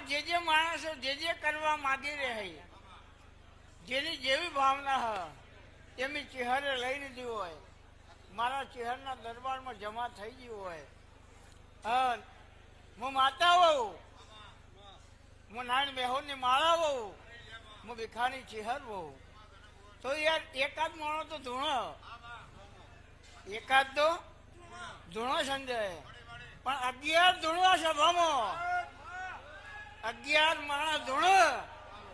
જે માણસો જે કરવા માંગી રહે, જેની જેવી ભાવના હોય એમની ચહેરે લઈ લીધી હોય, મારા ચહેરના દરબારમાં જમા થઈ ગયું હોય. હા, હું માતા હોઉં, હું નારાયણ બેહોરની માળા હોઉં, હું ભીખાની ચહેર હોઉં, તો યાર એકાદ માણો તો ધૂણો, એકાદ તો ધૂણો સંજય. પણ 11 ધૂણવા સભામાં 11 માણસ ધૂણો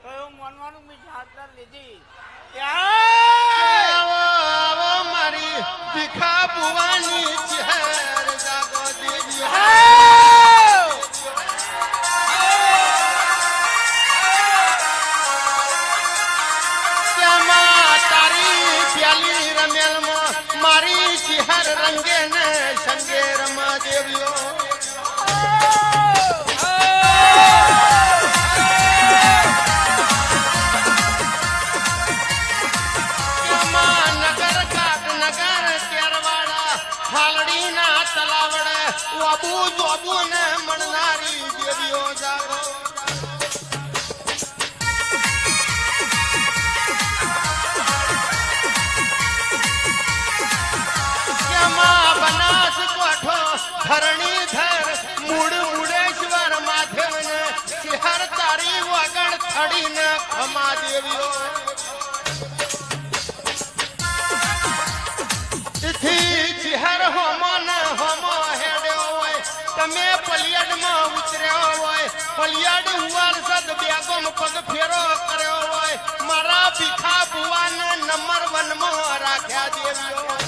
તો એવું માનવાનું મેં જવાબદાર લીધી. મારી ભીખા ભુવાની ચહેર જાગો દેવી. તારી પ્યાલી રમેલમાં મારી ચહેર રંગે ને સંગે રમા દેવીઓ. વાબુ જોબુ ને મળનારી દેવીઓ જાગો. બનાસ કોઠો ધરણીધર મૂળ મુડેશ્વર માધવ ને ચહેર તારી વગણ થડી ને ખમા દેવીઓ. ચહેર હોમો ને હોમો હેડ્યો હોય, તમે પલિયાડમાં ઉતર્યો હોય, પલિયાડ હુવાર સદ બેગમ પગ ફેરો કર્યો હોય, મારા ભીખા ભુવાને નંબર 1 માં રાખ્યા દેવ્યો.